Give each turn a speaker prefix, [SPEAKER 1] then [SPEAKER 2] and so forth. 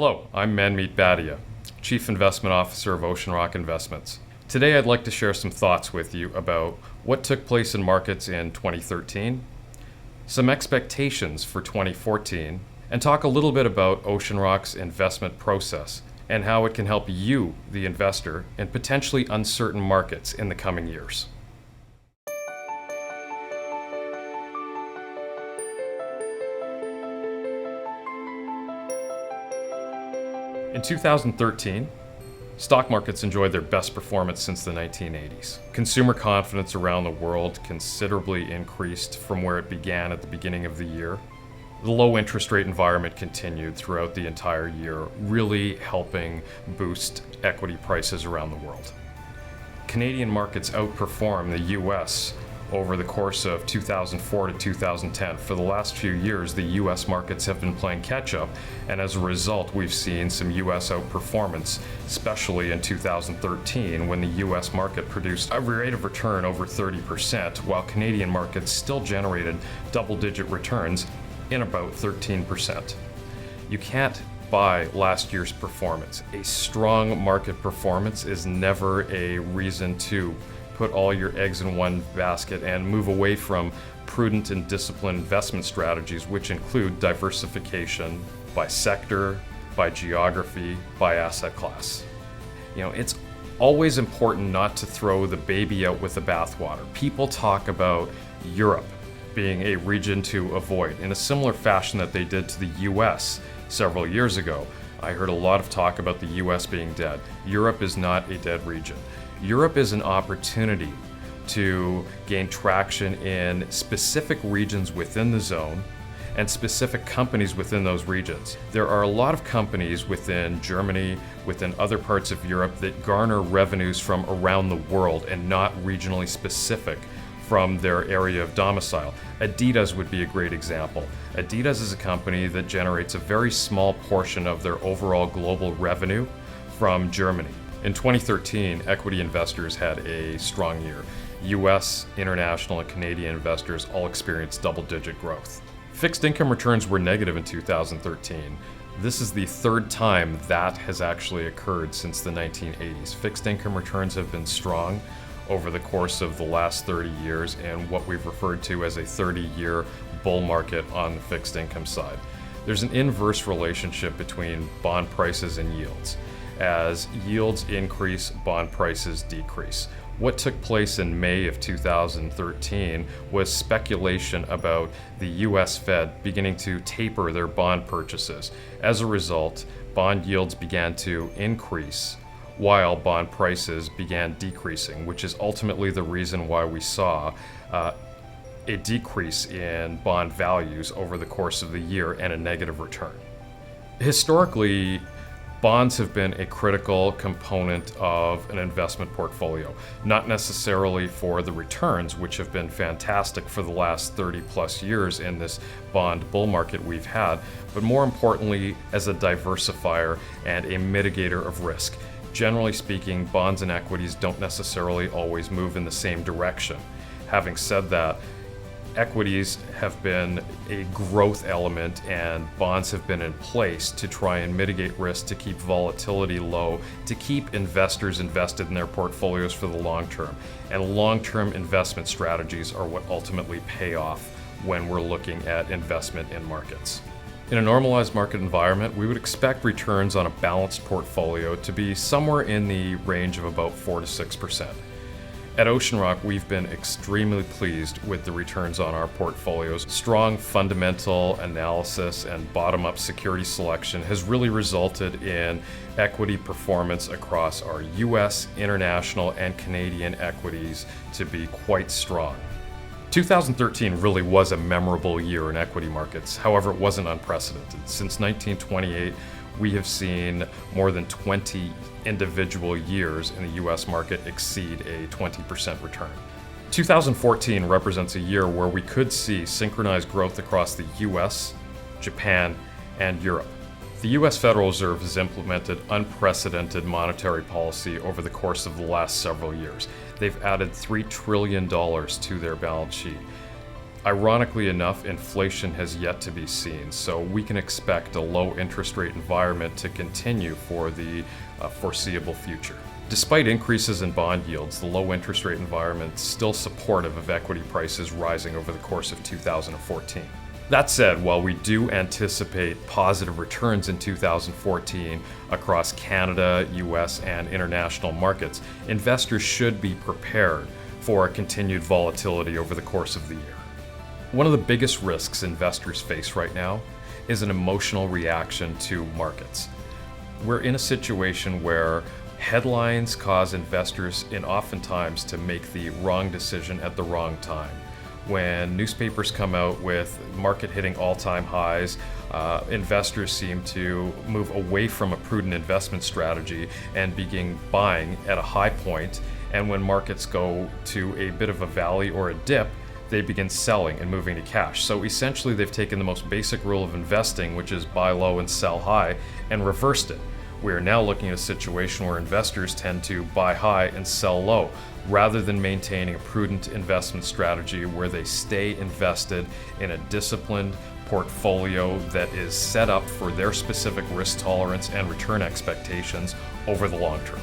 [SPEAKER 1] Hello, I'm Manmeet Bhatia, Chief Investment Officer of Oceanrock Investments. Today I'd like to share some thoughts with you about what took place in markets in 2013, some expectations for 2014, and talk a little bit about Oceanrock's investment process and how it can help you, the investor, in potentially uncertain markets in the coming years. In 2013, stock markets enjoyed their best performance since the 1980s. Consumer confidence around the world considerably increased from where it began at the beginning of the year. The low interest rate environment continued throughout the entire year, really helping boost equity prices around the world. Canadian markets outperformed the US over the course of 2004 to 2010. For the last few years, the US markets have been playing catch up, and as a result, we've seen some US outperformance, especially in 2013 when the US market produced a rate of return over 30%, while Canadian markets still generated double-digit returns in about 13%. You can't buy last year's performance. A strong market performance is never a reason to put all your eggs in one basket and move away from prudent and disciplined investment strategies, which include diversification by sector, by geography, by asset class. It's always important not to throw the baby out with the bathwater. People talk about Europe being a region to avoid in a similar fashion that they did to the US several years ago. I heard a lot of talk about the US being dead. Europe is not a dead region. Europe is an opportunity to gain traction in specific regions within the zone and specific companies within those regions. There are a lot of companies within Germany, within other parts of Europe that garner revenues from around the world and not regionally specific from their area of domicile. Adidas would be a great example. Adidas is a company that generates a very small portion of their overall global revenue from Germany. In 2013, equity investors had a strong year. US, international, and Canadian investors all experienced double-digit growth. Fixed income returns were negative in 2013. This is the third time that has actually occurred since the 1980s. Fixed income returns have been strong over the course of the last 30 years and what we've referred to as a 30-year bull market on the fixed income side. There's an inverse relationship between bond prices and yields. As yields increase, bond prices decrease. What took place in May of 2013 was speculation about the US Fed beginning to taper their bond purchases. As a result, bond yields began to increase while bond prices began decreasing, which is ultimately the reason why we saw a decrease in bond values over the course of the year and a negative return. Historically, bonds have been a critical component of an investment portfolio, not necessarily for the returns, which have been fantastic for the last 30 plus years in this bond bull market we've had, but more importantly as a diversifier and a mitigator of risk. Generally speaking, bonds and equities don't necessarily always move in the same direction. Having said that, equities have been a growth element and bonds have been in place to try and mitigate risk, to keep volatility low, to keep investors invested in their portfolios for the long term. And long-term investment strategies are what ultimately pay off when we're looking at investment in markets. In a normalized market environment, we would expect returns on a balanced portfolio to be somewhere in the range of about 4 to 6%. At Oceanrock, we've been extremely pleased with the returns on our portfolios. Strong fundamental analysis and bottom-up security selection has really resulted in equity performance across our US, international, and Canadian equities to be quite strong. 2013 really was a memorable year in equity markets. However, it wasn't unprecedented. Since 1928, we have seen more than 20 individual years in the US market exceed a 20% return. 2014 represents a year where we could see synchronized growth across the US, Japan, and Europe. The US Federal Reserve has implemented unprecedented monetary policy over the course of the last several years. They've added $3 trillion to their balance sheet. Ironically enough, inflation has yet to be seen, so we can expect a low interest rate environment to continue for the foreseeable future. Despite increases in bond yields, the low interest rate environment is still supportive of equity prices rising over the course of 2014. That said, while we do anticipate positive returns in 2014 across Canada, US, and international markets, investors should be prepared for continued volatility over the course of the year. One of the biggest risks investors face right now is an emotional reaction to markets. We're in a situation where headlines cause investors oftentimes to make the wrong decision at the wrong time. When newspapers come out with market hitting all-time highs, investors seem to move away from a prudent investment strategy and begin buying at a high point. And when markets go to a bit of a valley or a dip, they begin selling and moving to cash. So essentially they've taken the most basic rule of investing, which is buy low and sell high, and reversed it. We are now looking at a situation where investors tend to buy high and sell low, rather than maintaining a prudent investment strategy where they stay invested in a disciplined portfolio that is set up for their specific risk tolerance and return expectations over the long term.